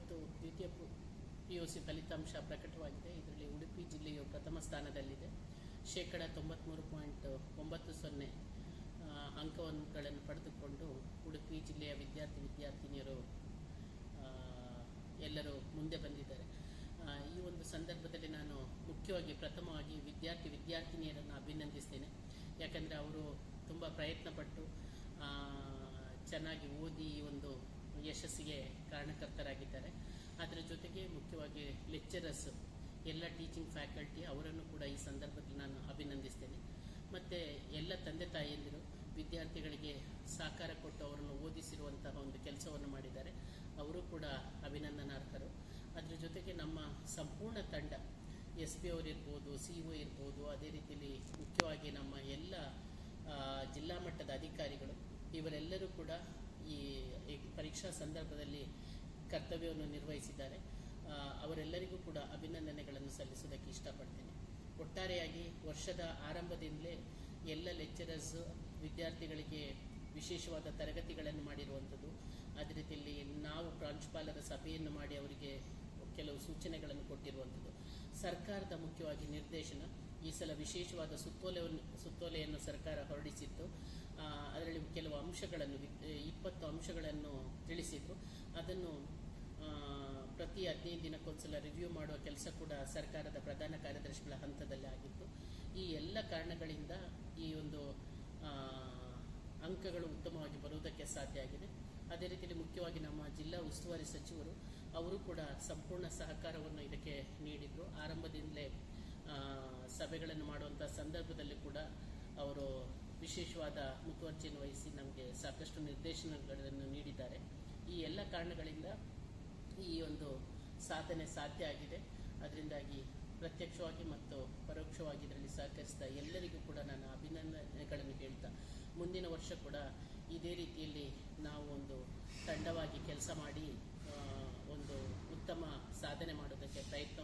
ಇವತ್ತು ದ್ವಿತೀಯ PUC ಫಲಿತಾಂಶ ಪ್ರಕಟವಾಗಿದೆ. ಇದರಲ್ಲಿ ಉಡುಪಿ ಜಿಲ್ಲೆಯು ಪ್ರಥಮ ಸ್ಥಾನದಲ್ಲಿದೆ. 93.90% ಅಂಕಗಳನ್ನು ಪಡೆದುಕೊಂಡು ಉಡುಪಿ ಜಿಲ್ಲೆಯ ವಿದ್ಯಾರ್ಥಿನಿಯರು ಎಲ್ಲರೂ ಮುಂದೆ ಬಂದಿದ್ದಾರೆ. ಈ ಒಂದು ಸಂದರ್ಭದಲ್ಲಿ ನಾನು ಮುಖ್ಯವಾಗಿ ಪ್ರಥಮವಾಗಿ ವಿದ್ಯಾರ್ಥಿನಿಯರನ್ನು ಅಭಿನಂದಿಸ್ತೇನೆ. ಯಾಕಂದರೆ ಅವರು ತುಂಬ ಪ್ರಯತ್ನಪಟ್ಟು ಚೆನ್ನಾಗಿ ಓದಿ ಈ ಒಂದು ಯಶಸ್ಸಿಗೆ ಕಾರಣಕರ್ತರಾಗಿದ್ದಾರೆ. ಅದರ ಜೊತೆಗೆ ಮುಖ್ಯವಾಗಿ ಲೆಕ್ಚರರ್ಸ್, ಎಲ್ಲ ಟೀಚಿಂಗ್ ಫ್ಯಾಕಲ್ಟಿ ಅವರನ್ನು ಕೂಡ ಈ ಸಂದರ್ಭದಲ್ಲಿ ನಾನು ಅಭಿನಂದಿಸ್ತೇನೆ. ಮತ್ತು ಎಲ್ಲ ತಂದೆ ತಾಯಿಯಂದಿರು ವಿದ್ಯಾರ್ಥಿಗಳಿಗೆ ಸಹಕಾರ ಕೊಟ್ಟು ಅವರನ್ನು ಓದಿಸಿರುವಂತಹ ಒಂದು ಕೆಲಸವನ್ನು ಮಾಡಿದ್ದಾರೆ. ಅವರು ಕೂಡ ಅಭಿನಂದನಾರ್ಹರು. ಅದರ ಜೊತೆಗೆ ನಮ್ಮ ಸಂಪೂರ್ಣ ತಂಡ, SP ಅವರಿರ್ಬೋದು, CO ಇರ್ಬೋದು, ಅದೇ ರೀತಿಯಲ್ಲಿ ಮುಖ್ಯವಾಗಿ ನಮ್ಮ ಎಲ್ಲ ಜಿಲ್ಲಾ ಮಟ್ಟದ ಅಧಿಕಾರಿಗಳು, ಇವರೆಲ್ಲರೂ ಕೂಡ ಈ ಪರೀಕ್ಷಾ ಸಂದರ್ಭದಲ್ಲಿ ಕರ್ತವ್ಯವನ್ನು ನಿರ್ವಹಿಸಿದ್ದಾರೆ. ಅವರೆಲ್ಲರಿಗೂ ಕೂಡ ಅಭಿನಂದನೆಗಳನ್ನು ಸಲ್ಲಿಸೋದಕ್ಕೆ ಇಷ್ಟಪಡ್ತೇನೆ. ಒಟ್ಟಾರೆಯಾಗಿ ವರ್ಷದ ಆರಂಭದಿಂದಲೇ ಎಲ್ಲ ಲೆಕ್ಚರರ್ಸ್ ವಿದ್ಯಾರ್ಥಿಗಳಿಗೆ ವಿಶೇಷವಾದ ತರಗತಿಗಳನ್ನು ಮಾಡಿರುವಂಥದ್ದು. ಅದೇ ರೀತಿಯಲ್ಲಿ ನಾವು ಪ್ರಾಂಶುಪಾಲರ ಸಭೆಯನ್ನು ಮಾಡಿ ಅವರಿಗೆ ಕೆಲವು ಸೂಚನೆಗಳನ್ನು ಕೊಟ್ಟಿರುವಂಥದ್ದು. ಸರ್ಕಾರದ ಮುಖ್ಯವಾಗಿ ನಿರ್ದೇಶನ, ಈ ಸಲ ವಿಶೇಷವಾದ ಸುತ್ತೋಲೆಯನ್ನು ಸರ್ಕಾರ ಹೊರಡಿಸಿತ್ತು. ಅದರಲ್ಲಿ ಕೆಲವು ಅಂಶಗಳನ್ನು 20 ಅಂಶಗಳನ್ನು ತಿಳಿಸಿದ್ರು. ಅದನ್ನು ಪ್ರತಿ 15 ದಿನಕ್ಕೊಂದ್ಸಲ ರಿವ್ಯೂ ಮಾಡುವ ಕೆಲಸ ಕೂಡ ಸರ್ಕಾರದ ಪ್ರಧಾನ ಕಾರ್ಯದರ್ಶಿಗಳ ಹಂತದಲ್ಲಿ ಆಗಿತ್ತು. ಈ ಎಲ್ಲ ಕಾರಣಗಳಿಂದ ಈ ಒಂದು ಅಂಕಗಳು ಉತ್ತಮವಾಗಿ ಬರುವುದಕ್ಕೆ ಸಾಧ್ಯ ಆಗಿದೆ. ಅದೇ ರೀತಿಯಲ್ಲಿ ಮುಖ್ಯವಾಗಿ ನಮ್ಮ ಜಿಲ್ಲಾ ಉಸ್ತುವಾರಿ ಸಚಿವರು ಅವರು ಕೂಡ ಸಂಪೂರ್ಣ ಸಹಕಾರವನ್ನು ಇದಕ್ಕೆ ನೀಡಿದರು. ಆರಂಭದಿಂದಲೇ ಸಭೆಗಳನ್ನು ಮಾಡುವಂಥ ಸಂದರ್ಭದಲ್ಲಿ ಕೂಡ ಅವರು ವಿಶೇಷವಾದ ಮುತುವರ್ಜಿಯನ್ನು ವಹಿಸಿ ನಮಗೆ ಸಾಕಷ್ಟು ನಿರ್ದೇಶನಗಳನ್ನು ನೀಡಿದ್ದಾರೆ. ಈ ಎಲ್ಲ ಕಾರಣಗಳಿಂದ ಈ ಒಂದು ಸಾಧನೆ ಸಾಧ್ಯ ಆಗಿದೆ. ಅದರಿಂದಾಗಿ ಪ್ರತ್ಯಕ್ಷವಾಗಿ ಮತ್ತು ಪರೋಕ್ಷವಾಗಿ ಇದರಲ್ಲಿ ಸಹಕರಿಸಿದ ಎಲ್ಲರಿಗೂ ಕೂಡ ನಾನು ಅಭಿನಂದನೆಗಳನ್ನು ಹೇಳ್ತಾ, ಮುಂದಿನ ವರ್ಷ ಕೂಡ ಇದೇ ರೀತಿಯಲ್ಲಿ ನಾವು ಒಂದು ತಂಡವಾಗಿ ಕೆಲಸ ಮಾಡಿ ಒಂದು ಉತ್ತಮ ಸಾಧನೆ ಮಾಡೋದಕ್ಕೆ ಪ್ರಯತ್ನ